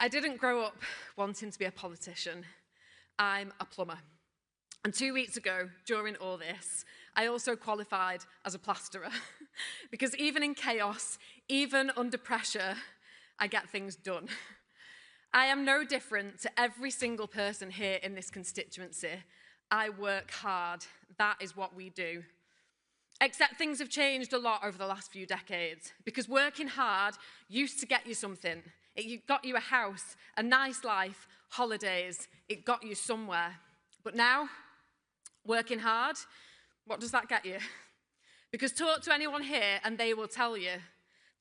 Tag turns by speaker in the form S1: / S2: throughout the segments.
S1: I didn't grow up wanting to be a politician. I'm a plumber. And 2 weeks ago, during all this, I also qualified as a plasterer. Because even in chaos, even under pressure, I get things done. I am no different to every single person here in this constituency. I work hard. That is what we do. Except things have changed a lot over the last few decades, because working hard used to get you something. It got you a house, a nice life, holidays. It got you somewhere. But now, working hard, what does that get you? Because talk to anyone here and they will tell you.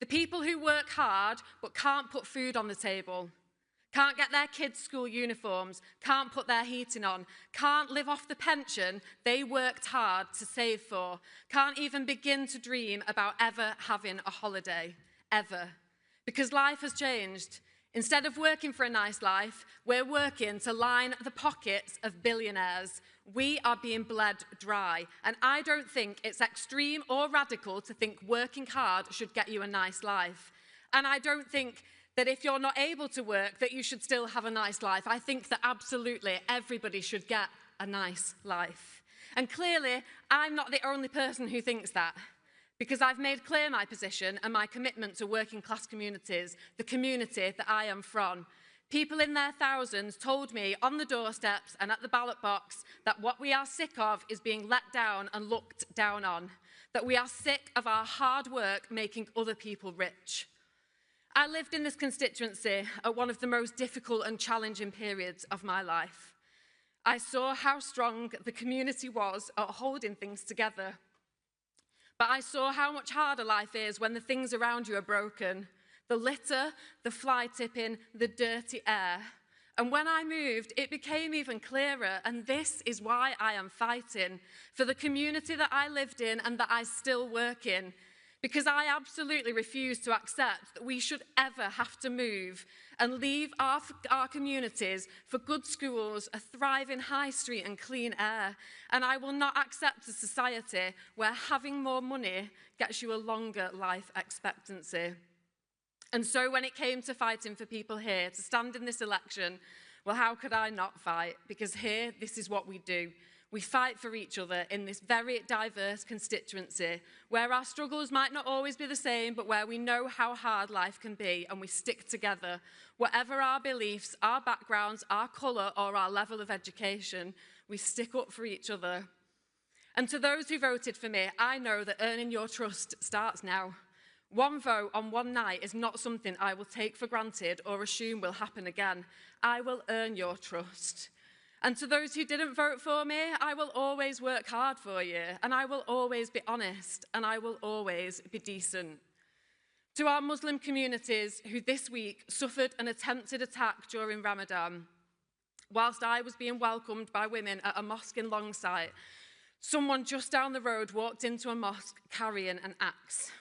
S1: The people who work hard but can't put food on the table, can't get their kids' school uniforms, can't put their heating on, can't live off the pension they worked hard to save for, can't even begin to dream about ever having a holiday, ever. Because life has changed. Instead of working for a nice life, we're working to line the pockets of billionaires. We are being bled dry. And I don't think it's extreme or radical to think working hard should get you a nice life. And I don't think that if you're not able to work, that you should still have a nice life. I think that absolutely everybody should get a nice life. And clearly, I'm not the only person who thinks that, because I've made clear my position and my commitment to working class communities, the community that I am from. People in their thousands told me on the doorsteps and at the ballot box that what we are sick of is being let down and looked down on, that we are sick of our hard work making other people rich. I lived in this constituency at one of the most difficult and challenging periods of my life. I saw how strong the community was at holding things together. But I saw how much harder life is when the things around you are broken. The litter, the fly tipping, the dirty air. And when I moved, it became even clearer, and this is why I am fighting for the community that I lived in and that I still work in. Because I absolutely refuse to accept that we should ever have to move and leave our communities for good schools, a thriving high street and clean air. And I will not accept a society where having more money gets you a longer life expectancy. And so when it came to fighting for people here to stand in this election, well, how could I not fight? Because here, this is what we do. We fight for each other in this very diverse constituency, where our struggles might not always be the same, but where we know how hard life can be, and we stick together. Whatever our beliefs, our backgrounds, our colour, or our level of education, we stick up for each other. And to those who voted for me, I know that earning your trust starts now. One vote on one night is not something I will take for granted or assume will happen again. I will earn your trust. And to those who didn't vote for me, I will always work hard for you, and I will always be honest, and I will always be decent. To our Muslim communities who this week suffered an attempted attack during Ramadan, whilst I was being welcomed by women at a mosque in Longsight, someone just down the road walked into a mosque carrying an axe.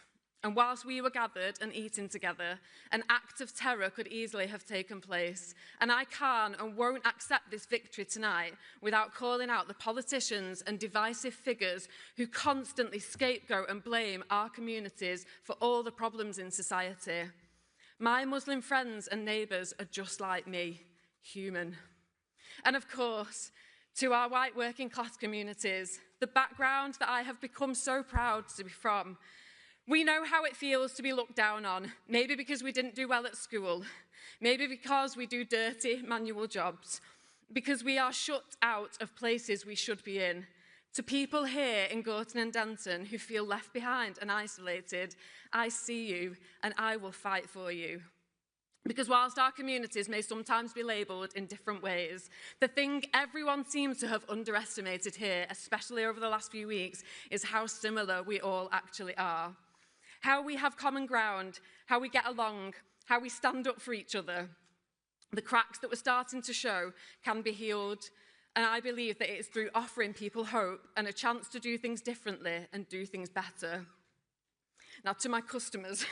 S1: And whilst we were gathered and eating together, an act of terror could easily have taken place. And I can't and won't accept this victory tonight without calling out the politicians and divisive figures who constantly scapegoat and blame our communities for all the problems in society. My Muslim friends and neighbours are just like me, human. And of course, to our white working class communities, the background that I have become so proud to be from, we know how it feels to be looked down on, maybe because we didn't do well at school, maybe because we do dirty manual jobs, because we are shut out of places we should be in. To people here in Gorton and Denton who feel left behind and isolated, I see you and I will fight for you. Because whilst our communities may sometimes be labelled in different ways, the thing everyone seems to have underestimated here, especially over the last few weeks, is how similar we all actually are. How we have common ground, how we get along, how we stand up for each other. The cracks that were starting to show can be healed, and I believe that it is through offering people hope and a chance to do things differently and do things better. Now, to my customers,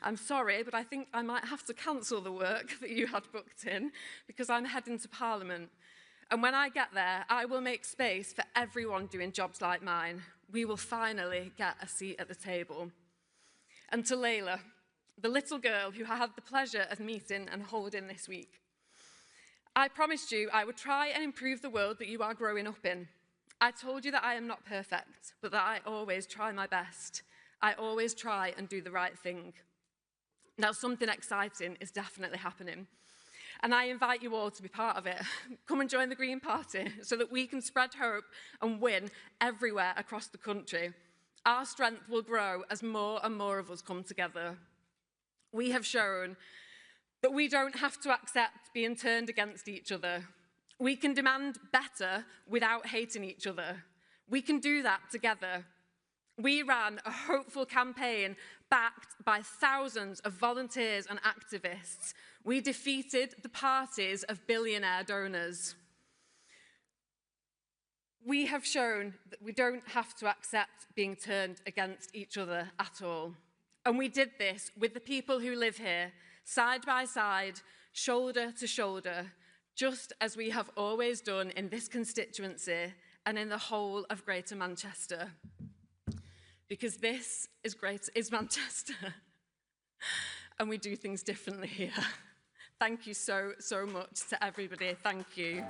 S1: I'm sorry, but I think I might have to cancel the work that you had booked in because I'm heading to Parliament. And when I get there, I will make space for everyone doing jobs like mine. We will finally get a seat at the table. And to Layla, the little girl who I had the pleasure of meeting and holding this week. I promised you I would try and improve the world that you are growing up in. I told you that I am not perfect, but that I always try my best. I always try and do the right thing. Now, something exciting is definitely happening, and I invite you all to be part of it. Come and join the Green Party so that we can spread hope and win everywhere across the country. Our strength will grow as more and more of us come together. We have shown that we don't have to accept being turned against each other. We can demand better without hating each other. We can do that together. We ran a hopeful campaign backed by thousands of volunteers and activists. We defeated the parties of billionaire donors. We have shown that we don't have to accept being turned against each other at all. And we did this with the people who live here, side by side, shoulder to shoulder, just as we have always done in this constituency and in the whole of Greater Manchester. Because this is Manchester, and we do things differently here. Thank you so much to everybody. Thank you.